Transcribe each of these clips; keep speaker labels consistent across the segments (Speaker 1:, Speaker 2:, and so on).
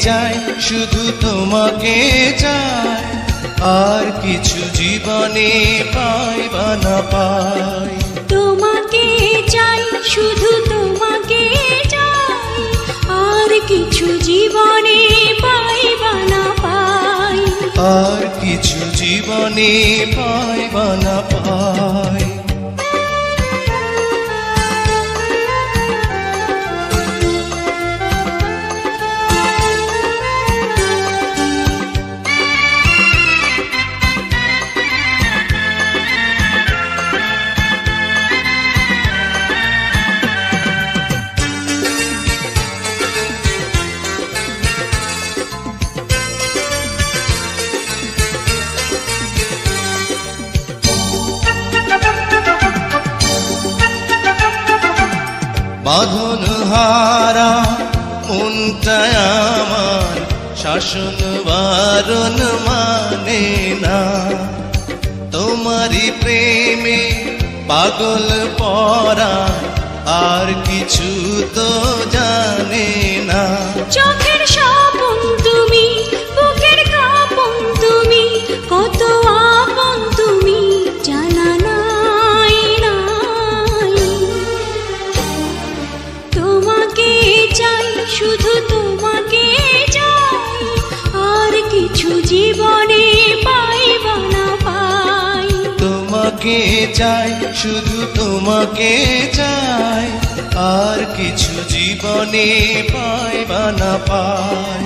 Speaker 1: চাই, শুধু তোমাকে চাই, আর কিছু জীবনে পাই বা না পাই।
Speaker 2: তোমাকে চাই, শুধু তোমাকে চাই, আর কিছু জীবনে পাই বা না পাই।
Speaker 1: আর কিছু জীবনে পাই বা না পাই। বাঁধন হারা মনটায় আমার শাসন বারণ মানে না, তোমারই প্রেমে পাগল পরা আর কিছু তো জানে না।
Speaker 2: চোখের স্বপন তুমি, বুকের কাঁপন তুমি, কত আপন তুমি জানা নাই নাই। তোমাকে চাই, শুধু তোমাকে চাই, আর কিছু জীবনে পাই বা না পাই।
Speaker 1: তোমাকে চাই, শুধু তোমাকে চাই, আর কিছু জীবনে পাই বা না পাই।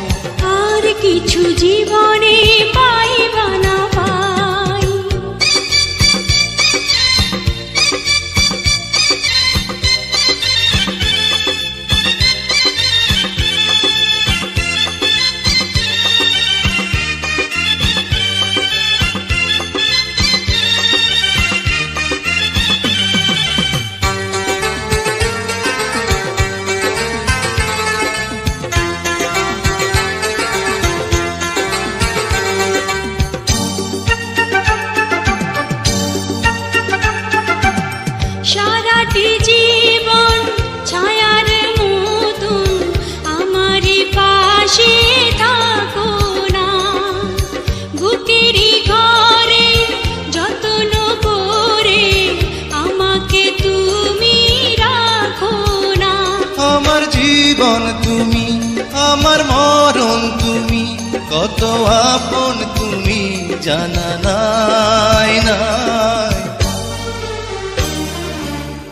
Speaker 2: আর কিছু জীবনে পাই বা না পাই। সারাটি জীবন ছায়ার মতন আমারই পাশে থাকো না, বুকেরই ঘরে যত্ন করে আমাকে তুমি রাখো না।
Speaker 1: আমার জীবন তুমি, আমার মরণ তুমি, কত আপন তুমি জানা নাই নাই।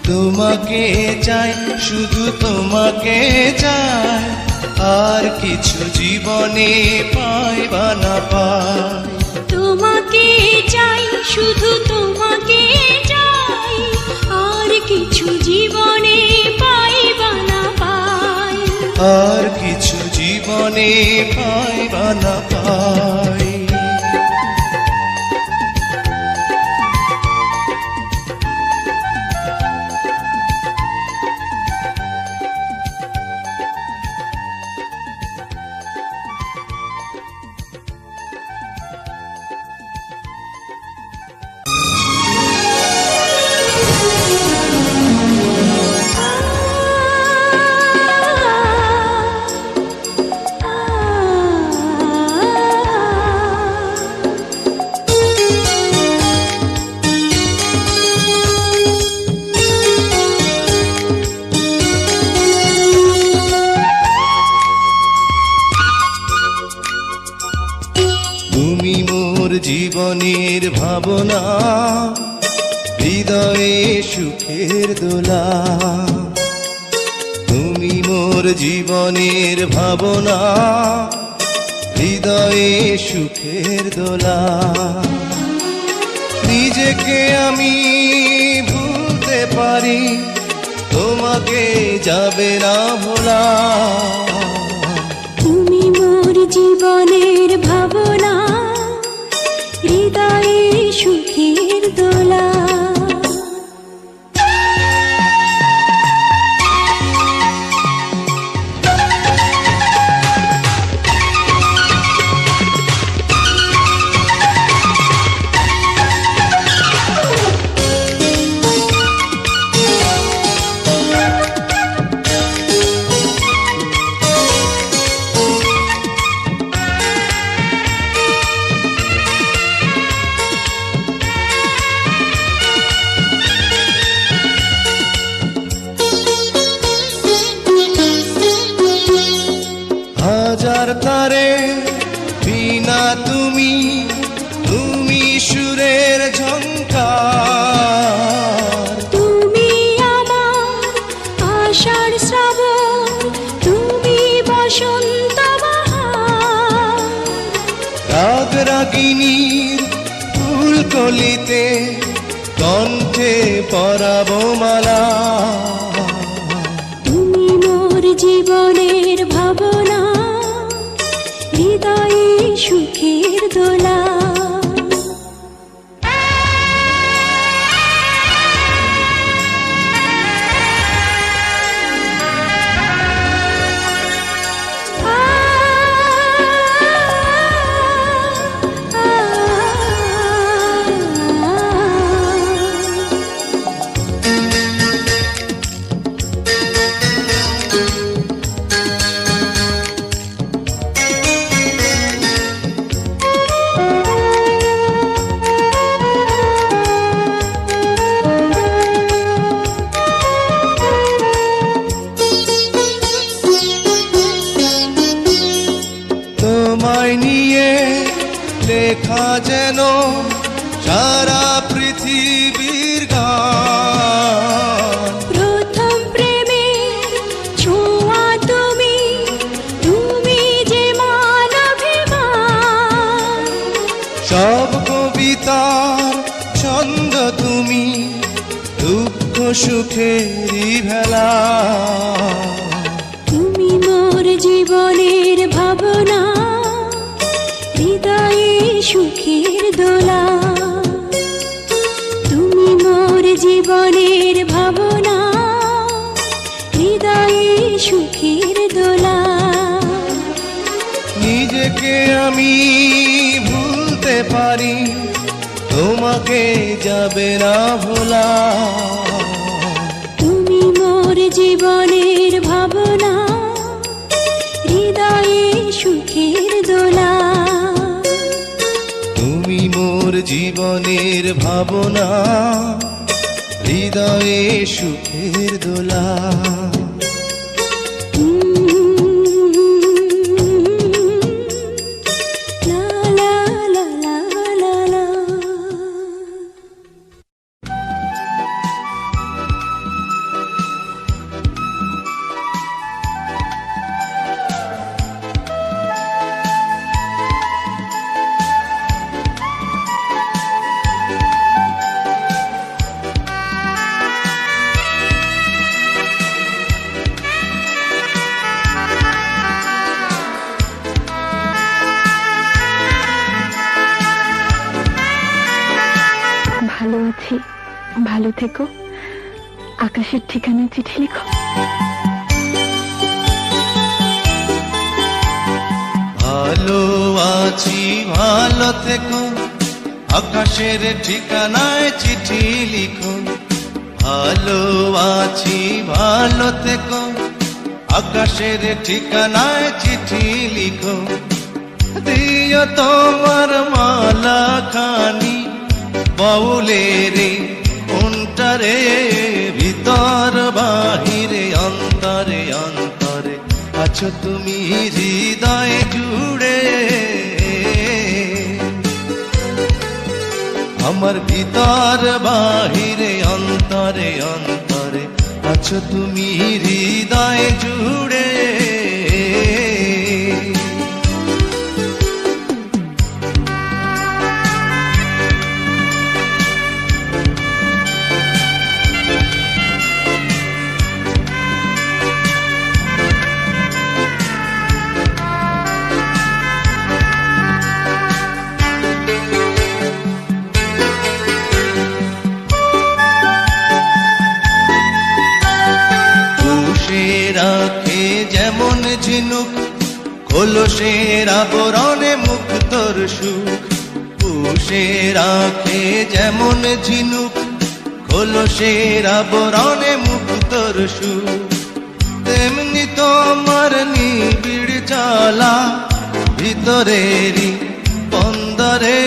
Speaker 1: তোমাকে চাই, শুধু তোমাকে চাই, আর কিছু জীবনে পাই বা না পাই।
Speaker 2: তোমাকে চাই, শুধু তোমাকে চাই, আর কিছু জীবনে পাই বা না পাই।
Speaker 1: আর কিছু জীবনে পাই বা না পাই। তুমি মোর জীবনের ভাবনা, হৃদয়ে সুখের দোলা। তুমি মোর জীবনের ভাবনা, হৃদয়ে সুখের দোলা। নিজেকে আমি ভুলতে পারি, তোমাকে যাবে না ভোলা।
Speaker 2: তুমি মোর জীবনের ভাবনা, হৃদয়ে সুখের দোলা।
Speaker 1: তারে বিনা তুমি, তুমি সুরের ঝংকার।
Speaker 2: তুমি আমার আষাঢ় শ্রাবণ, তুমি বসন্ত বাহার।
Speaker 1: রাগ রাগিনীর ফুলকলিতে কণ্ঠে পরাবো মালা।
Speaker 2: তুমি মোর জীবনের ভাবনা, হৃদয়ে সুখের দোলা।
Speaker 1: তোমায় নিয়ে লেখা যেন সারা পৃথিবীর গান।
Speaker 2: প্রথম প্রেমের ছোঁয়া তুমি, তুমি যে মানবিমান।
Speaker 1: সব কবিতার ছন্দ তুমি, দুঃখ সুখেরই ভেলা।
Speaker 2: তুমি মোর জীবনের ভাবনা, হৃদয়ে সুখের দোলা। তুমি মোর জীবনের ভাবনা, হৃদয়ে সুখের দোলা।
Speaker 1: নিজেকে আমি ভুলতে পারি, তোমাকে যাবে না ভোলা।
Speaker 2: তুমি মোর জীবনের ভাবনা, হৃদয়ে সুখের দোলা।
Speaker 1: তুমি মোর জীবনের ভাবনা, হৃদয়ে সুখের দোলা।
Speaker 2: লা লা লা লা লা লা।
Speaker 3: ভালো আছি, ভালো থেকো। আকাশের ঠিকানায় চিঠি লিখো।
Speaker 1: ভালো আছি, ভালো থেকো, আকাশের ঠিকানায় চিঠি লিখো। ভালো আছি, ভালো থেকো, আকাশের ঠিকানায় চিঠি লিখো। দিও তোমার মালা খানি বাউলেরে অন্তরে, ভিতর বাহিরে অন্তরে অন্তরে আছো তুমি হৃদয় জুড়ে। আমার ভিতর বাহিরে অন্তরে অন্তরে আছো তুমি হৃদয় জুড়ে। রাখে যেমন ঝিনুক, কলসের আবরণে মুক্তর সুখ। পুষে রাখে যেমন ঝিনুক, কলসের আবরণে মুক্তর সুখ। তেমনি তোমার নিবিড় জ্বালা ভিতরেরই বন্দরে।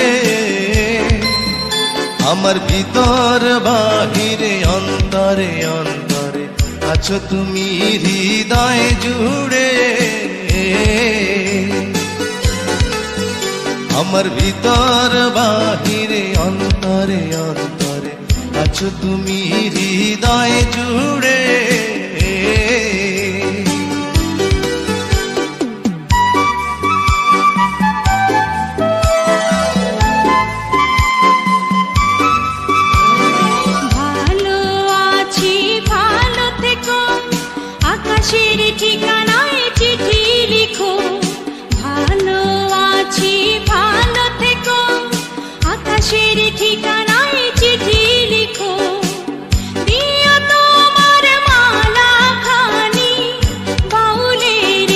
Speaker 1: আমার ভিতর বাহিরে অন্তরে অন্তরে আছো তুমি হৃদয় জুড়ে। আমার ভিতর বাহিরে অন্তরে অন্তরে আছো তুমি হৃদয় জুড়ে।
Speaker 2: ভালো আছি ভালো থেকো, আকাশের ঠিকানায় চিঠি লিখো। ভালো আছি ভালো থেকো, আকাশের ঠিকানায় চিঠি লিখো। দিও তোমার মালা খানি বাউলের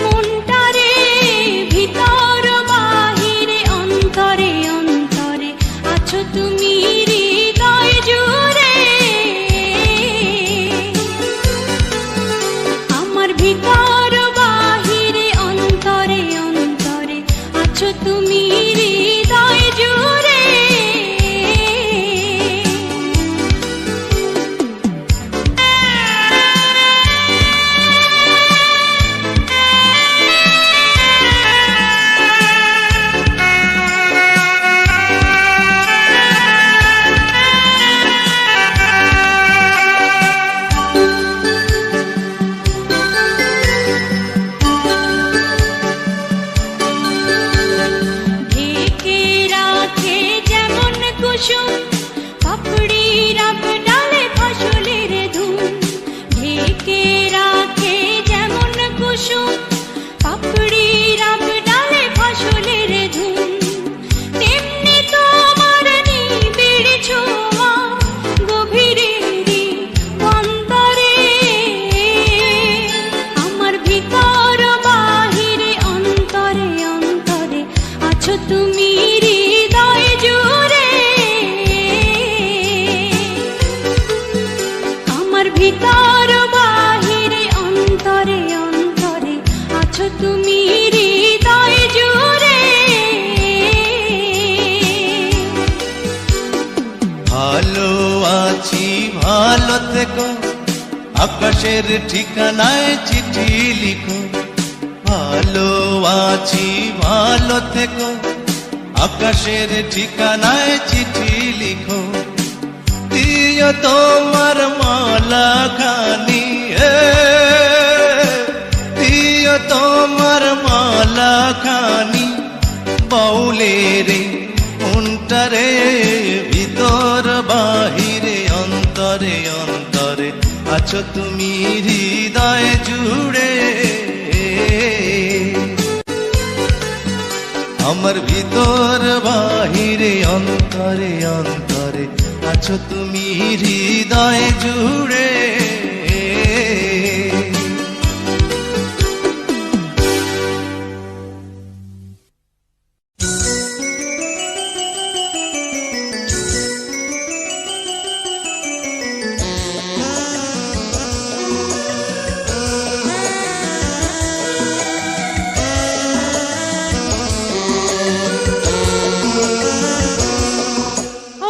Speaker 2: মনটারে, ভিতর বাহিরে অন্তরে অন্তরে আছো তুমি হৃদয় জুড়ে। আমার ভিতর বাহিরে অন্তরে অন্তরে আছো তুমি হৃদয় জুড়ে। ঢেকে রাখে যেমন কুসুম পাপড়ি রাব ডালে ফসলের ধুম। ঢেকে রাখে যেমন কুসুম পাপড়ি রাব ডালে ফসলের ধুম। তেমনি তোমার নিবিড় ছোঁয়া গভীরেরই অন্তরে। আমার ভিতর বাহিরে অন্তরে অন্তরে আছো তুমি হৃদয় জুড়ে। আমার ভিতর বাহিরে অন্তরে অন্তরে আছো তুমি হৃদয় জুড়ে।
Speaker 1: ভালো আছি ভালো থেকো, আকাশের ঠিকানায় চিঠি লিখো। ভালো আছি ভালো থেকো, আকাশের ঠিকানায় চিঠি লিখো। দিও তোমার মালা খানি, দিও তোমার মালা খানি বাউলের মনটারে, ভিতর বাহিরে অন্তরে অন্তরে আছো তুমি হৃদয় জুড়ে। আমার ভিতর বাহিরে অন্তরে অন্তরে আছো তুমি হৃদয় জুড়ে।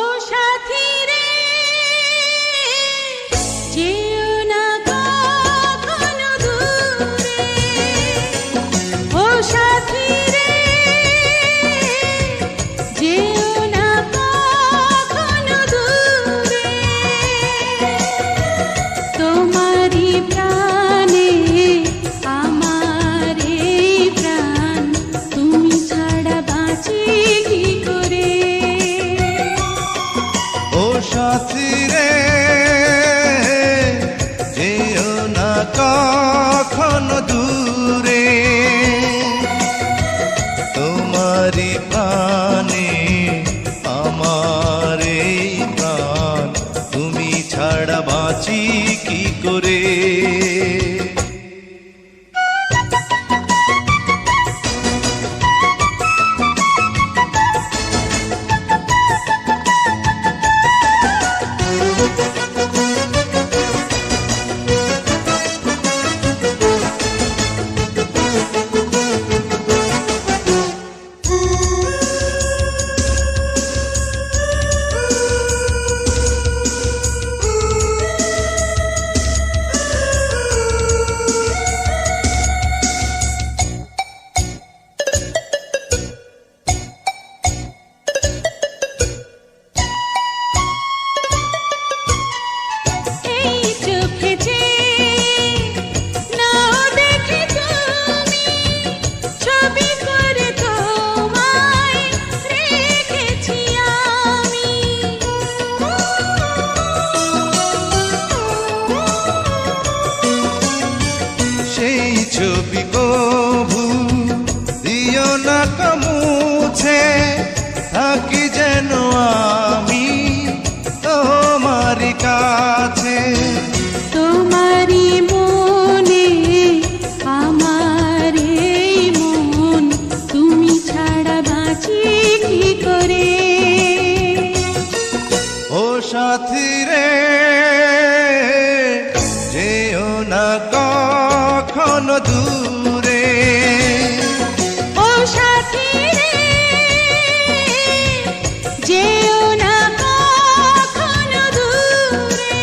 Speaker 2: ও সাথী রে, যেও না কখনো দূরে। ও সাথী রে, যেও না কখনো দূরে। তোমারই প্রাণে আমার এই প্রাণ, তুমি ছাড়া বাঁচি কি করে।
Speaker 1: ও সাথী রে, যেও না কখনো দূরে। তোমারি প্রাণে আমার এই প্রাণ, তুমি ছাড়া বাঁচি কি করে। মুছে থাকি যেন আমি তোমারই কাছে।
Speaker 2: তোমারই মনে আমার এই মন, তুমি ছাড়া বাঁচি কি করে।
Speaker 1: ও সাথী রে, যেও না কখনো দূরে।
Speaker 2: ও সাথী রে, যেও না কখনো দূরে।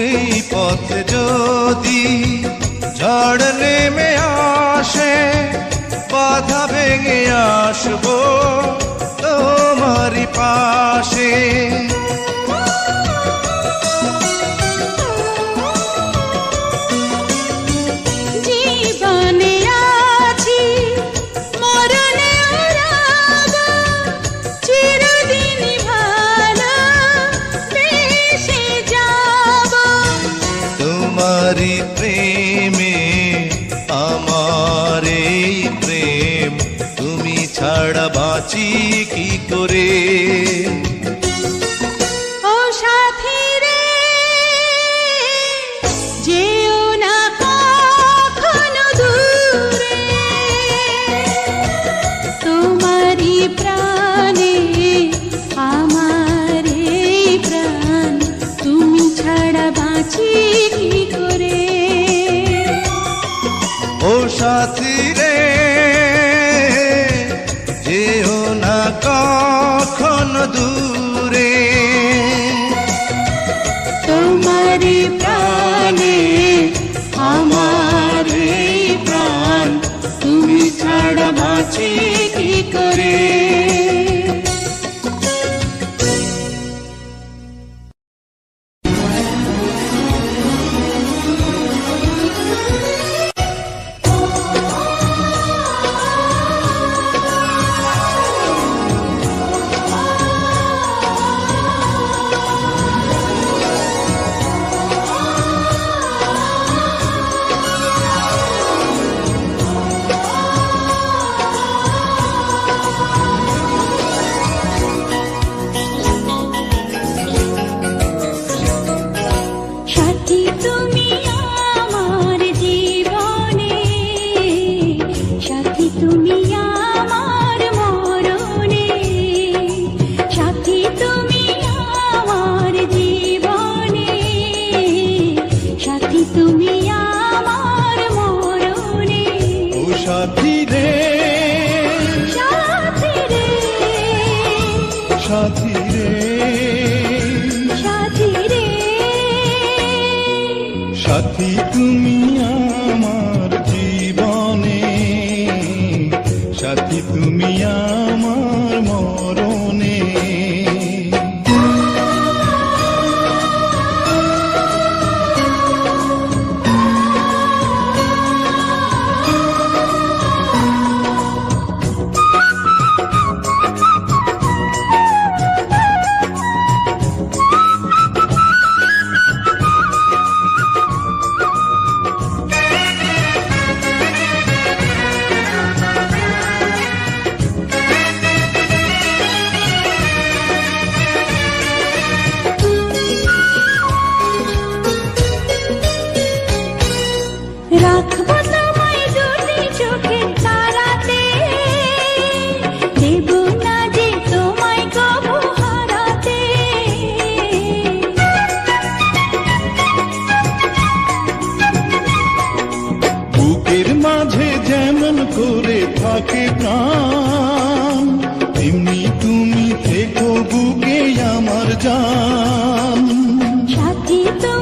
Speaker 1: এই পথে যদি ঝড় নেমে আসে, বাধা ভেঙে আসবো তোমারই পাশে।
Speaker 2: জীবনে আছি, মরণেও রব, চিরদিনই ভালো বেসে যাব।
Speaker 1: তোমারই প্রেমে আমার এই প্রেম, তুমি ছাড়া বাঁচি কি করে।
Speaker 2: ও সাথী রে, যেও না কখনো দূরে। তোমারই প্রাণে আমার এই প্রাণ, তুমি ছাড়া বাঁচি কি করে।
Speaker 1: ও সাথী রে, যেও না কখনো দূরে।
Speaker 2: তোমারই প্রাণে আমার এই প্রাণ, তুমি ছাড়া বাঁচি কি করে। সাথী তুমি আমার জীবনে, সাথী তুমি আমার মরণে। সাথী তুমি আমার জীবনে, সাথী তুমি আমার মরণে।
Speaker 1: ও সাথী রে,
Speaker 2: সাথী রে,
Speaker 1: সাথী রে,
Speaker 2: সাথী রে,
Speaker 1: সাথী তুমি আমার জীবনে, সাথী তুমি আমার মরণে।
Speaker 2: রাখবো তোমায় দুটি চোখের তারাতে, দেব না যে তোমায় কবু হারাতে।
Speaker 1: বুকের মাঝে যেমন করে থাকে প্রাণ, তেমনি তুমি থেকো বুকে আমার জান।
Speaker 2: সাথী তুমি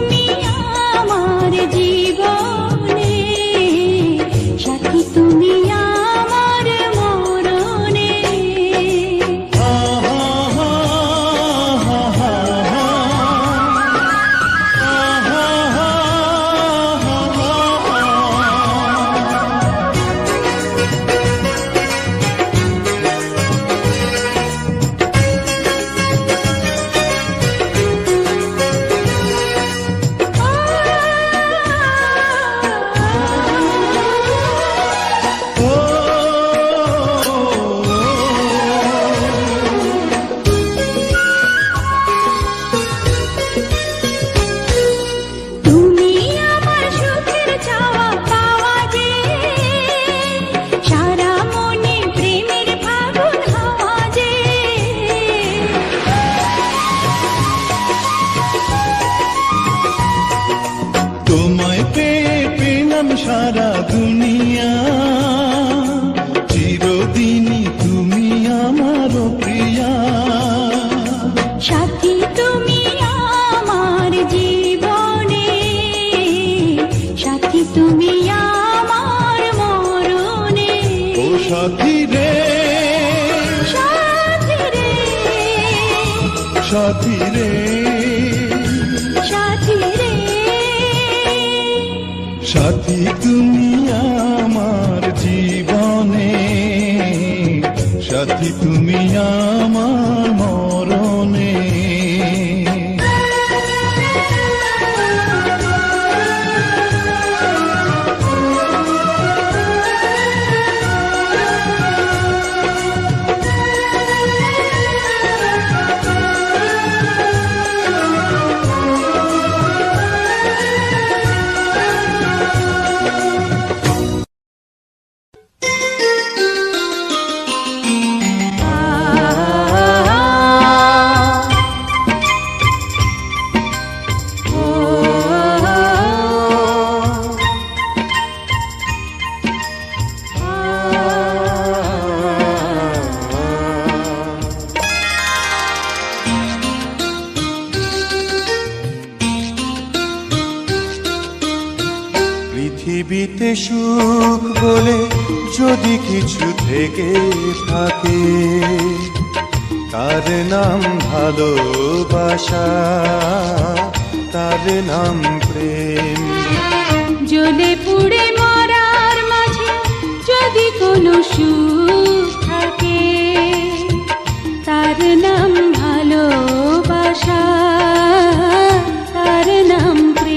Speaker 1: পেলাম সারা দুনিয়া, চিরদিনই তুমি আমার প্রিয়া।
Speaker 2: সাথী তুমি আমার জীবনে, সাথী তুমি আমার মরণে।
Speaker 1: ও সাথী রে,
Speaker 2: সাথী রে,
Speaker 1: সাথী রে,
Speaker 2: সাথী রে,
Speaker 1: সাথী তুমি আমার জীবনে, সাথী তুমি আমার মরণে। পৃথিবীতে সুখ বলে যদি কিছু থেকে থাকে, তার নাম ভালোবাসা, তার নাম প্রেম।
Speaker 2: জ্বলে পুড়ে মরার মাঝে যদি কোনো সুখ থাকে, তার নাম ভালোবাসা, তার নাম প্রেম।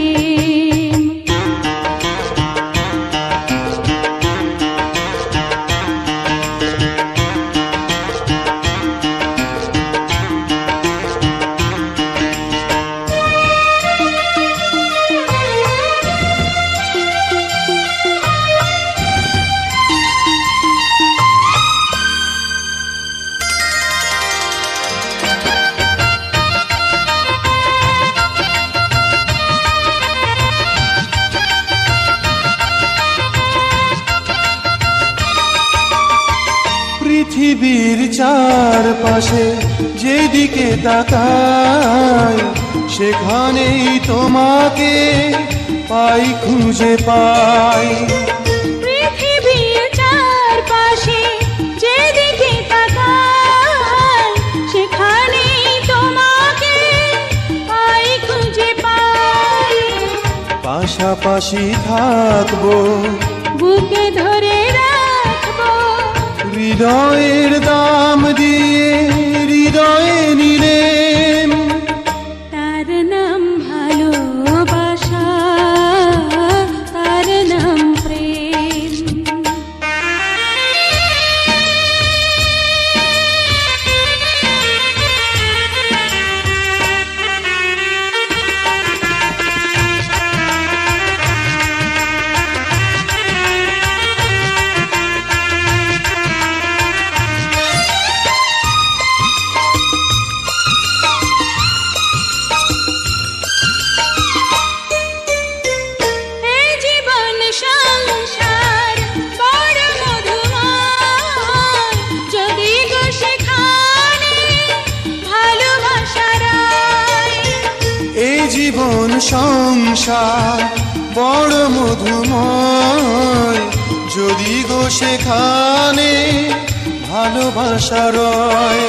Speaker 1: পৃথিবীর চারপাশে যেদিকে তাকাই, সেখানেই তোমাকে পাই, খুঁজে পাই।
Speaker 2: পৃথিবীর চারপাশে যেদিকে তাকাই, সেখানেই তোমাকে পাই, খুঁজে পাই।
Speaker 1: পাশাপাশি থাকবো,
Speaker 2: বুকে ধরে রাখবো,
Speaker 1: হৃদয়ের দাম দিয়ে হৃদয়ে নিলেন।
Speaker 2: তার নাম ভালোবাসা, তার নাম প্রেম।
Speaker 1: জীবন সংসার বড় মধুময়, যদি গো সেখানে ভালোবাসা রয়।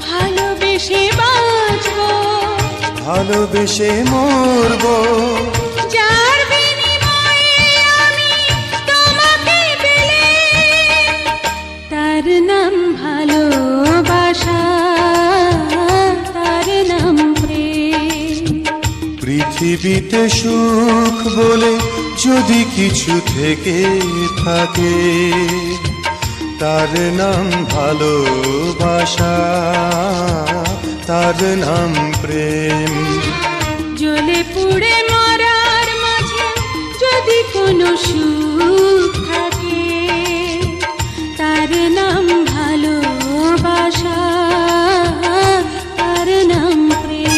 Speaker 2: ভালোবেসে বাঁচবো,
Speaker 1: ভালোবেসে মরবো,
Speaker 2: যার বিনিময়ে আমি তোমাকে পেলে, তার নাম ভালোবাসা, তার নাম প্রেম।
Speaker 1: পৃথিবীতে সুখ বলে যদি কিছু থেকে থাকে, তার নাম ভালোবাসা, তার নাম প্রেম।
Speaker 2: জ্বলে পুড়ে মরার মাঝে যদি কোনো সুখ থাকে, তার নাম ভালোবাসা, তার নাম প্রেম।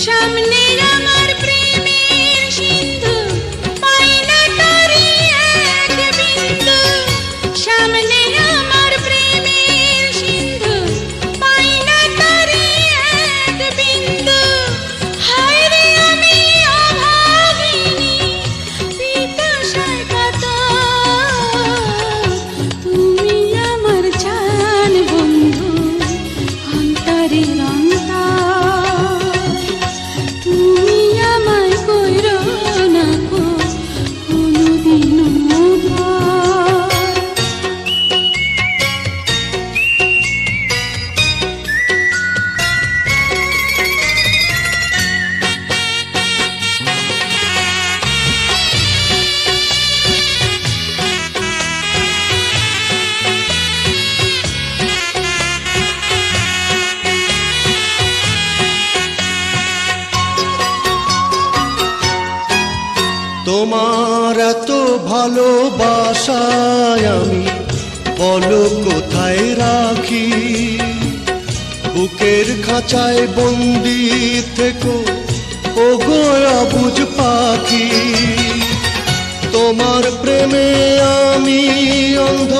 Speaker 2: সামনে আমার প্রেমের সিন্ধু, পাই না তারি এক বিন্দু। সামনে আমার প্রেমের সিন্ধু, পাই না তারি এক বিন্দু। হায় রে আমি অভাগিনী, পিপাসায় কাতর। তুমি আমার জান বন্ধু, অন্তরের অন্তর। তুমি আমায় কইরো না কো কোনোদিনও পর।
Speaker 1: তোমার এত ভালোবাসায় আমি বলো কোথায় রাখি। বুকের খাঁচায় বন্দি থেকো ও গোয়া বুঝ পাখি। তোমার প্রেমে আমি অন্ধ,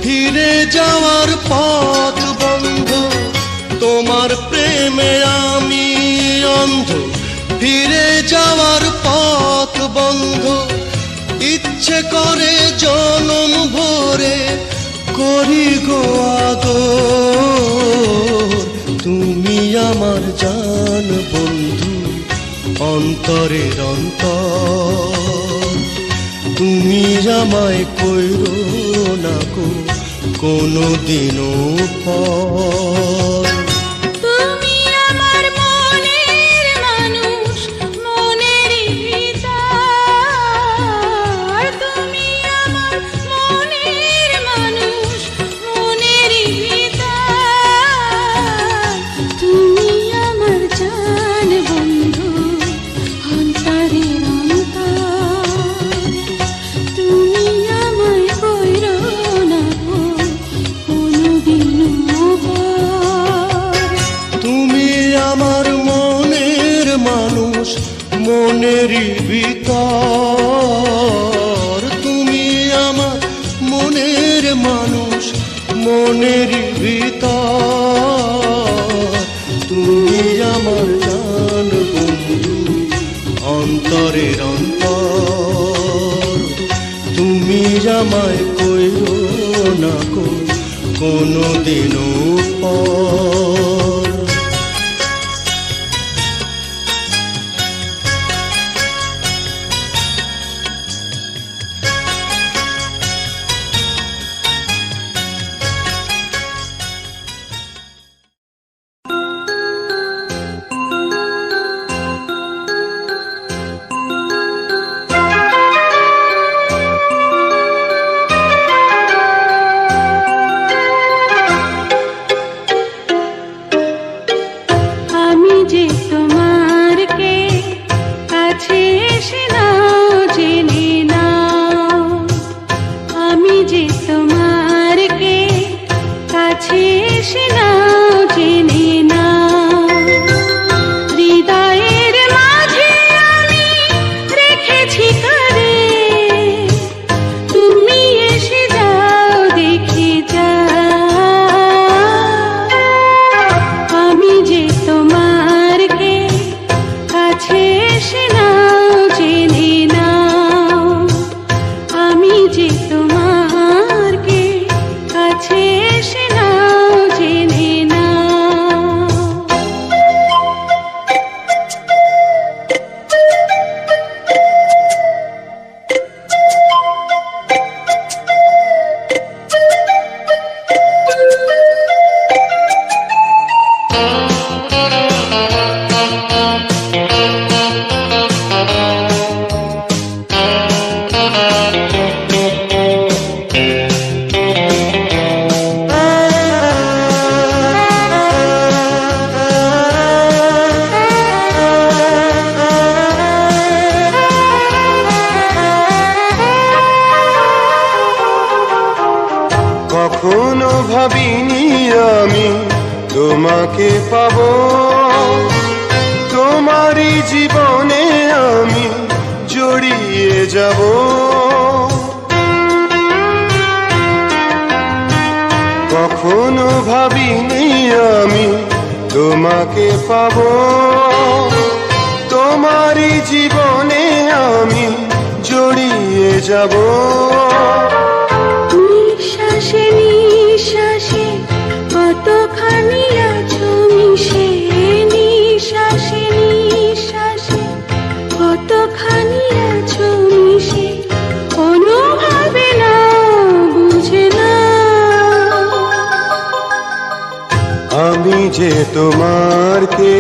Speaker 1: ফিরে যাওয়ার পথ বন্ধ। তোমার প্রেমে আমি অন্ধ, ফিরে যাওয়ার পথ বন্ধ। ইচ্ছে করে জনম ভরে করি গো আদর। তুমি আমার জান বন্ধু, অন্তরের অন্তর। তুমি আমায় কইরো না কো কোনোদিনও পর।
Speaker 2: তুমি আমার মনের মানুষ, মনেরই ভিতর। তুমি আমার মনের মানুষ, মনেরই ভিতর। তুমি আমার জান বন্ধু, অন্তরের অন্তর। তুমি আমায় কইরো না কো কোনোদিনও পর।
Speaker 1: তুমি আমার মনের মানুষ, মনেরই ভিতর। তুমি আমার মনের মানুষ, মনেরই ভিতর। তুমি আমার জান বন্ধু, অন্তরের অন্তর। তুমি আমায় কইরো না কো কোনোদিনও পর।
Speaker 2: আমি যে তোমার কে কাছে এসে নাও জেনে নাও। আমি যে তোমার কে কাছে এসে নাও জেনে নাও। হৃদয়ের মাঝে আমি রেখেছি করে, তুমি এসে যাও দেখে যাও। আমি যে তোমার কে কাছে এসে নাও জেনে নাও। আমি যে তোমার কে কাছে এসে নাও জেনে নাও।
Speaker 4: কখনো ভাবিনি আমি তোমাকে পাবো। তোমারই জীবনে আমি জড়িয়ে যাব। কখনো ভাবিনি আমি তোমাকে পাবো, তোমারই জীবনে আমি জড়িয়ে যাব।
Speaker 2: নিঃশ্বাসে নিঃশ্বাসে কতখানি আছো মিশে, নিঃশ্বাসে নিঃশ্বাসে কতখানি আছো মিশে, অনুভবে না বুঝে না।
Speaker 4: আমি যে তোমার কে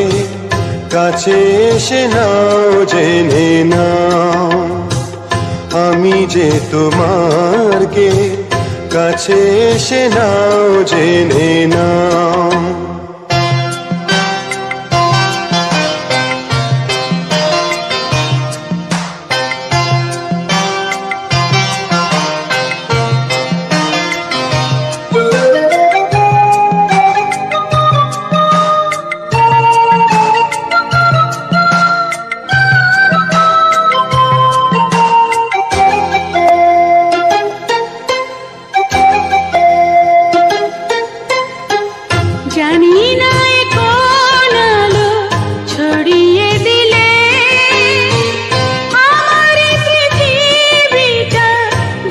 Speaker 4: কাছে এসে নাও জেনে নাও, আমি যে তোমার কে কাছে এসে নাও জেনে নাও।
Speaker 2: জানি না এ কোন আলো ছড়িয়ে দিলে আমার এই পৃথিবীটা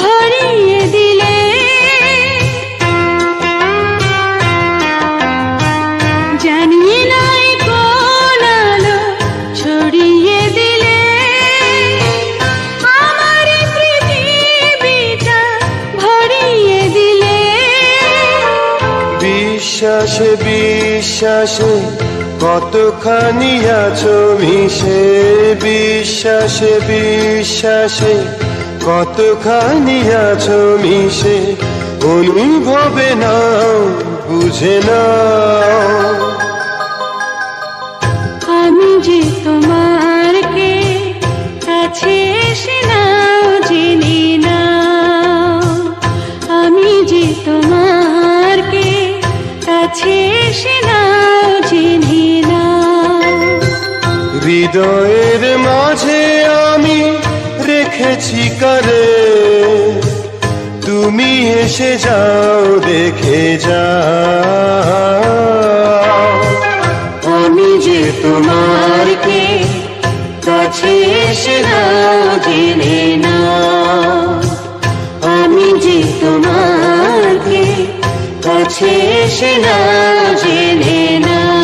Speaker 2: ভরিয়ে দিলে। জানি না এ কোন আলো ছড়িয়ে দিলে আমার এই পৃথিবীটা ভরিয়ে দিলে।
Speaker 4: বিশ্বাসে বিশ্বাসে কতখানি আছো মিশে, বিশ্বাসে বিশ্বাসে কতখানি আছো মিশে, অনুভবে নাও বুঝে নাও।
Speaker 2: আমি যে তোমার কে কাছে এসে নাও জেনে নাও, আমি যে তোমার কে কাছে এসে নাও জেনে নাও।
Speaker 4: হৃদয়ের মাঝে আমি রেখেছি কারে, তুমি এসে যাও দেখে যাও।
Speaker 2: আমি যে তোমার কে কাছে এসে নাও জেনে নাও, আমি যে তোমার কে কাছে এসে নাও জেনে নাও।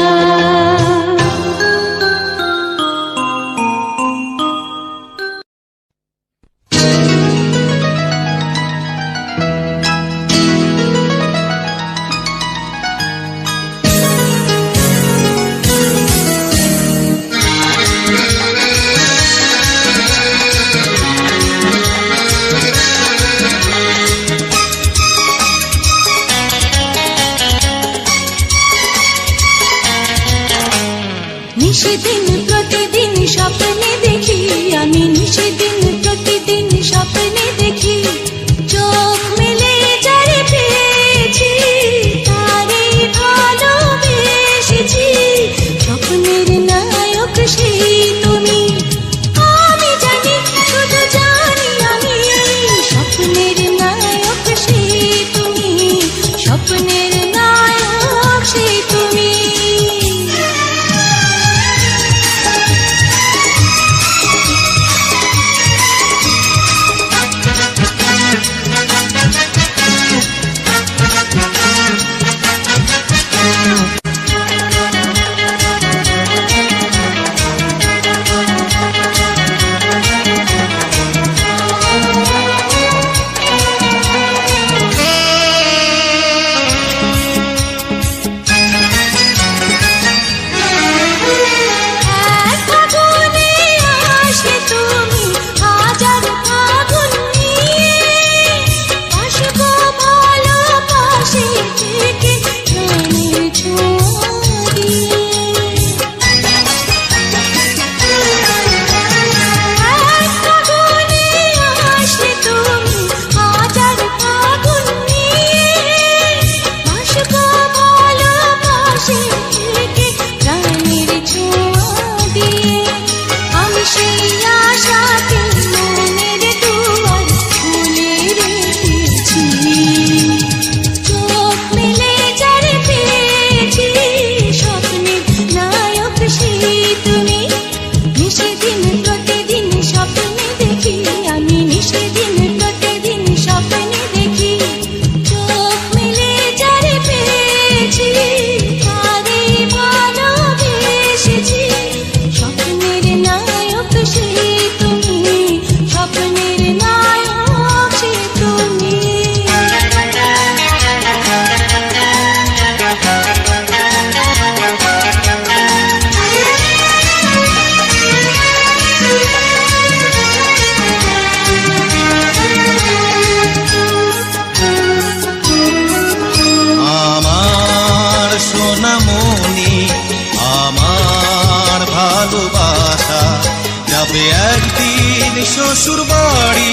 Speaker 1: তবে একদিন শ্বশুর বাড়ি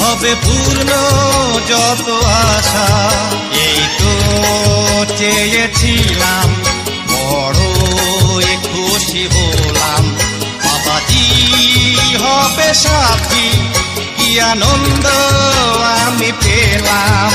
Speaker 1: হবে পূর্ণ যত আশা। এই তো চেয়েছিলাম, বড় খুশি হলাম। বাবাজি হবে সাথী, কি আনন্দ আমি পেলাম।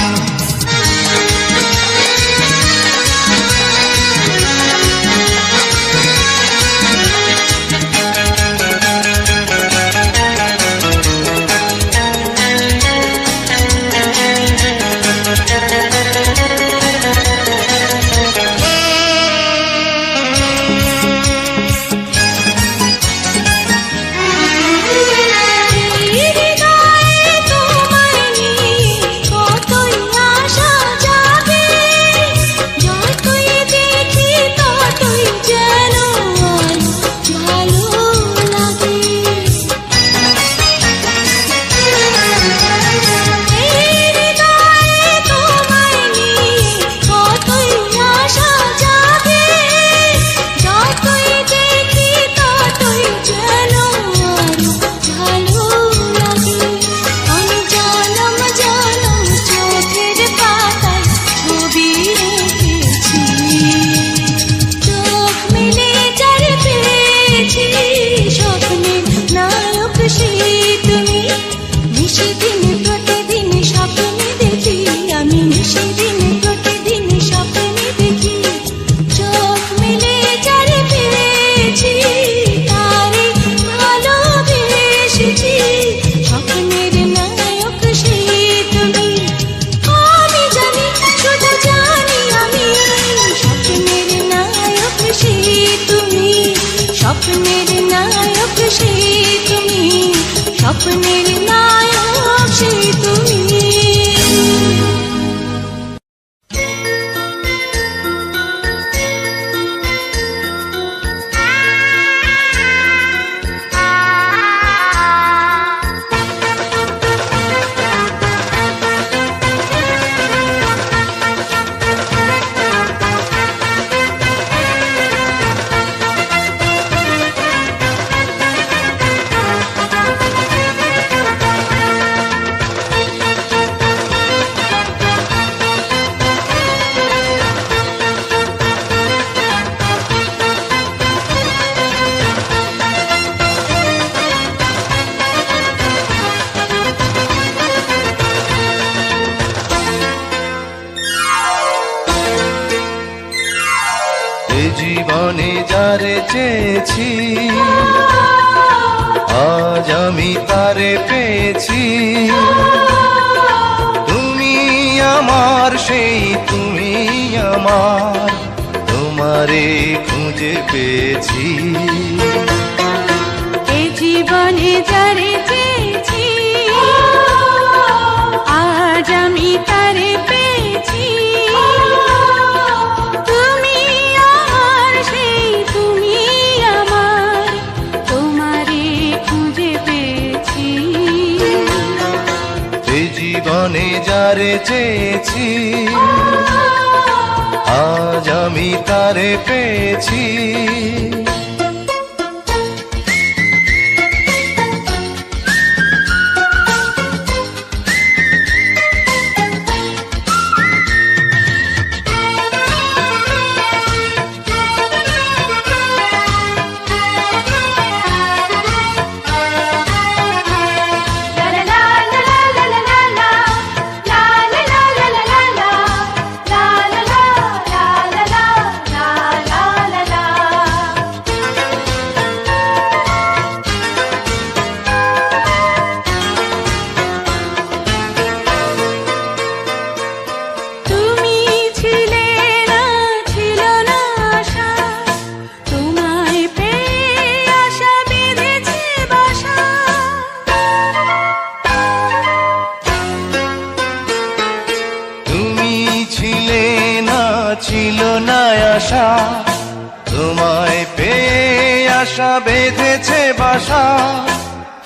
Speaker 2: স্বপ্নের নায়ক সেই তুমি।
Speaker 1: জীবনে যারে চেয়েছি আজ আমি তারে পেয়েছি। তুমি আমার সেই তুমি আমার, তোমারে খুঁজে পেয়েছি।
Speaker 2: এ জীবনে যারে চেয়েছি আজ আমি তারে পেয়েছি।
Speaker 1: জীবনে যারে চেয়েছি আজ আমি তারে পেয়েছি। ছিল না আশা, তোমায় পেয়ে আশা বেঁধেছে বাসা।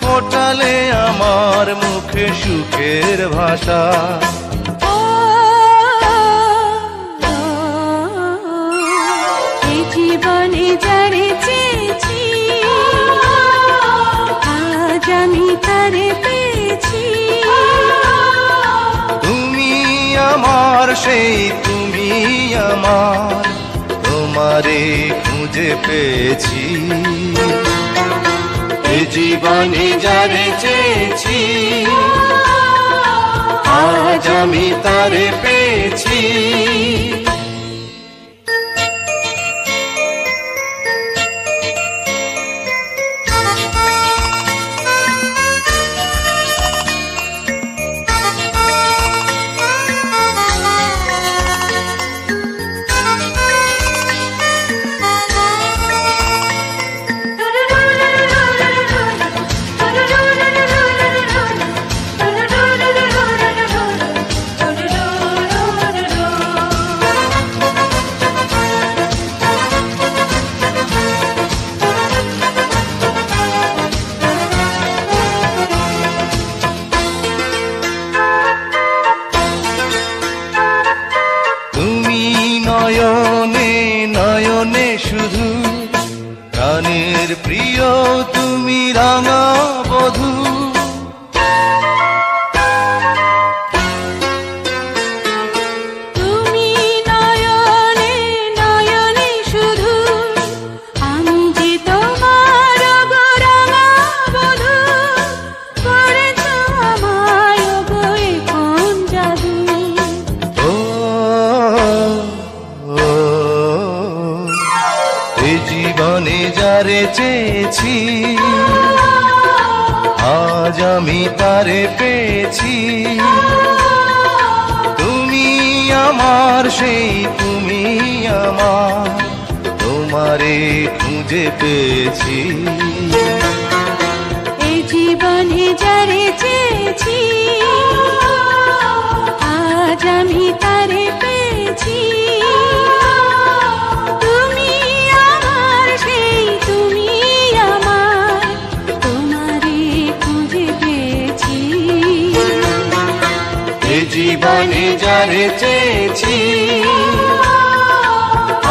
Speaker 1: ফোটালে আমার মুখে সুখের ভাষা।
Speaker 2: এই জীবনে যারে চেয়েছি
Speaker 1: সেই তুমি আমার, তোমারে খুঁজে পেয়েছি। এ জীবনে যারে চেয়েছি, আজ আমি তারে পেয়েছি। নয়নে নয়নে শুধু প্রাণের প্রিয় তুমি রাঙা বধূ।
Speaker 2: তুমি নয়নে নয়নে শুধু, আমি যে তোমার গো রাঙা বধূ। করেছ আমায় গো এ কোন জাদু।
Speaker 1: এ জীবনে যারে চেয়েছি, আজ আমি তারে পেয়েছি। তুমি আমার সেই তুমি আমার, তোমারে খুঁজে পেয়েছি।
Speaker 2: এই জীবনে যারে চেয়েছি, আজ আমি তারে পেয়েছি। তুমি আমার সেই তুমি আমার, তোমারে খুঁজে পেয়েছি।
Speaker 1: এ জীবনে যারে চেয়েছি,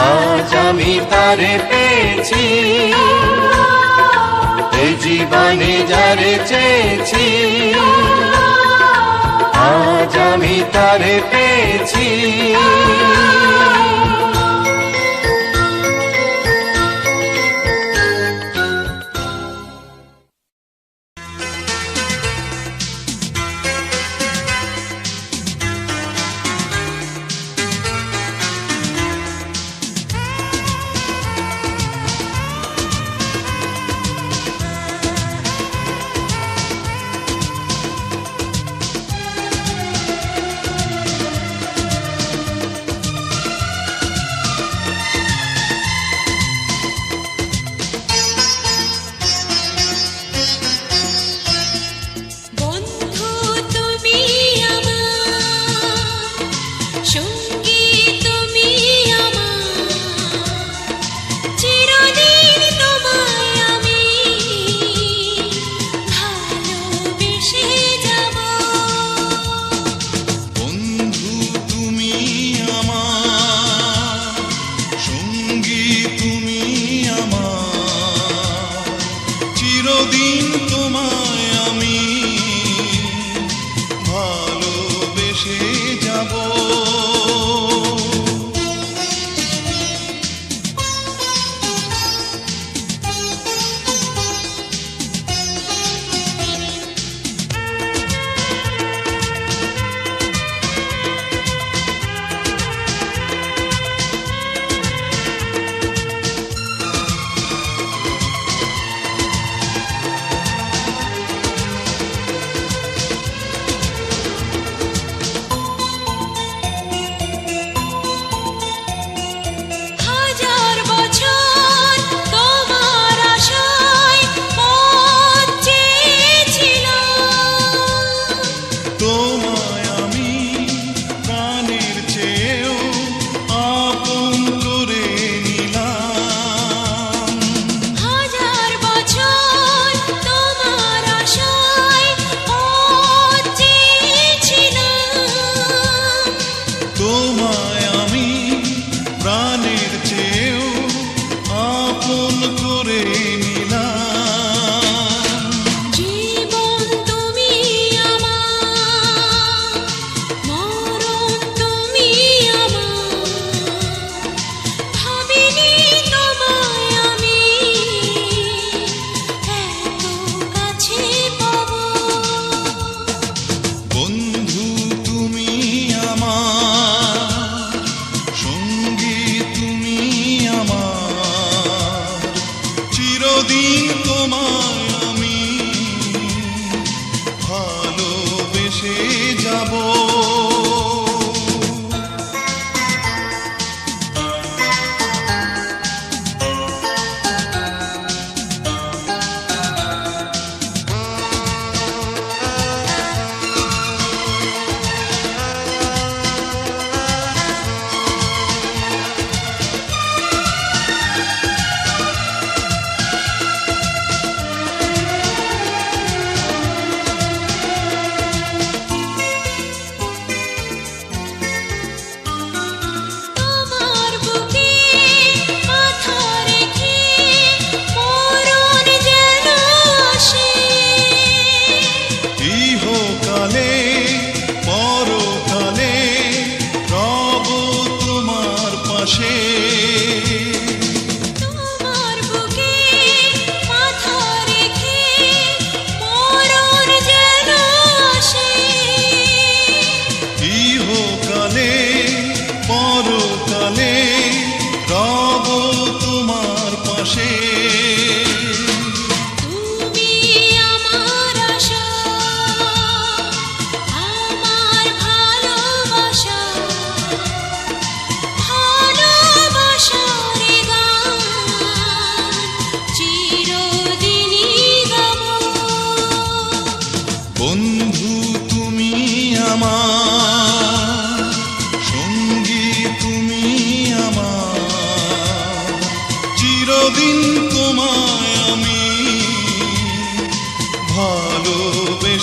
Speaker 1: আজ আমি তারে পেয়েছি। এ জীবনে যারে চেয়েছি, আজ আমি তারে পেয়েছি।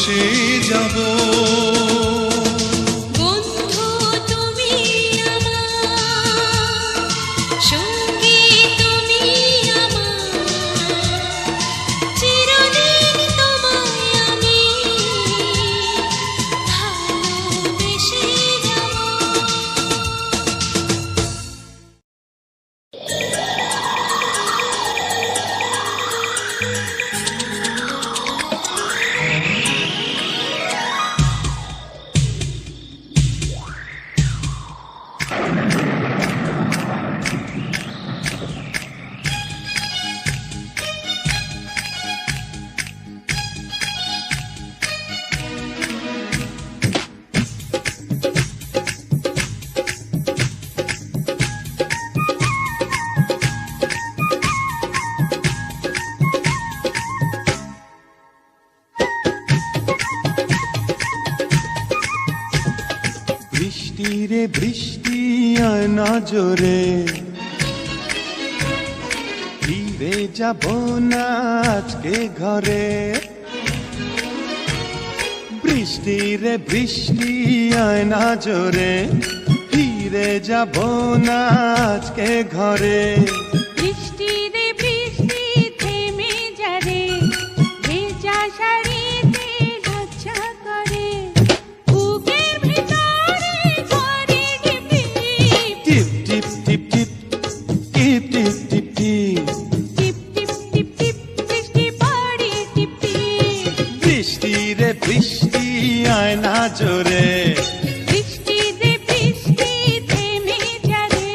Speaker 1: ভেসে যাব।
Speaker 2: বন্ধু তুমি আমার, সঙ্গী তুমি আমার, চিরদিন তোমায় আমি ভালোবেসে যাব।
Speaker 4: বৃষ্টি রে বৃষ্টি আয় না জোরে, ফিরে যাব না আজকে ঘরে। বৃষ্টি রে বৃষ্টি আয় না জোরে, ফিরে যাব না আজকে ঘরে।
Speaker 2: বৃষ্টি রে বৃষ্টি থেমে যা রে, ভেজা শাড়িতে লজ্জা করে, বুকের ভিতরে করে
Speaker 4: টিপ টিপ টিপ টিপ টিপ টিপ টিপ টিপ।
Speaker 2: টিপ টিপ টিপ টিপ বৃষ্টি পড়ে টিপ টিপ।
Speaker 4: বৃষ্টি রে বৃষ্টি আয় না জোরে,
Speaker 2: বৃষ্টি রে বৃষ্টি থেমে যা রে।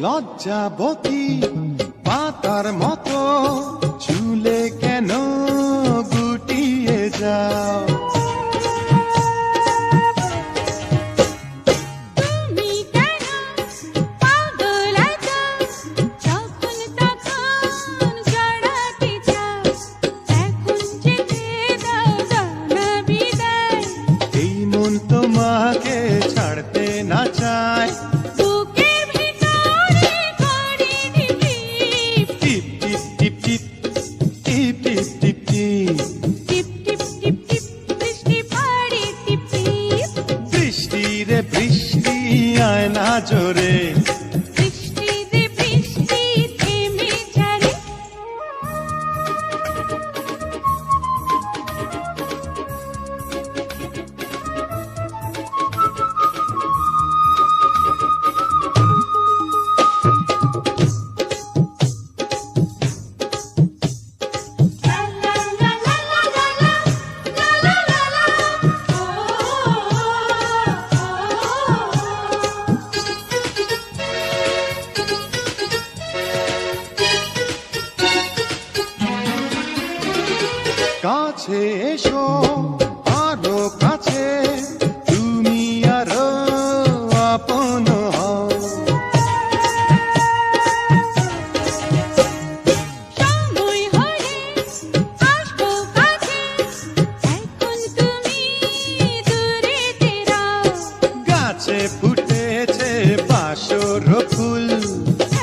Speaker 4: লজ্জাবতী পাতার মতো চুলে কেন গুটিয়ে যাও।
Speaker 2: তুমি কেন পাগল আছো, যখন তখন জড়াতে চাও, এখন যেতে দাও জানা বিদায়।
Speaker 4: এই মন তোমাকে ছাড়তে না চায়।
Speaker 2: বুকের ভিতরে করে টিপ
Speaker 4: টিপ টিপ টিপ টিপ টিপ টিপ টিপ টিপ।
Speaker 2: টিপ টিপ টিপ টিপ বৃষ্টি পড়ে টিপ টিপ।
Speaker 4: বৃষ্টি রে বৃষ্টি আয় না জোরে,
Speaker 2: বৃষ্টি রে বৃষ্টি থেমে যা রে।
Speaker 4: কাছে এসো আরো কাছে, তুমি আরো আপন হও।
Speaker 2: সময় হলে আসবো কাছে, এখন তুমি দূরে তেরাও।
Speaker 4: গাছে ফুটেছে বাসর ফুল,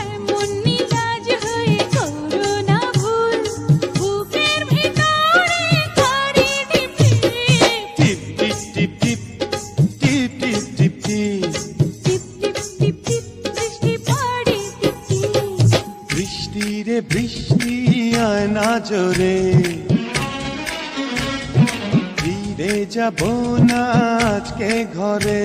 Speaker 2: এমন মিজাজ হয়ে করো না ভুল, বুকের ভিতরে করে টিপ
Speaker 4: টিপ টিপ টিপ টিপ টিপ টিপ টিপ টিপ।
Speaker 2: টিপ টিপ টিপ টিপ বৃষ্টি পড়ে টিপ টিপ।
Speaker 4: বৃষ্টি রে বৃষ্টি আয় না জোরে, ফিরে যাব না আজকে ঘরে।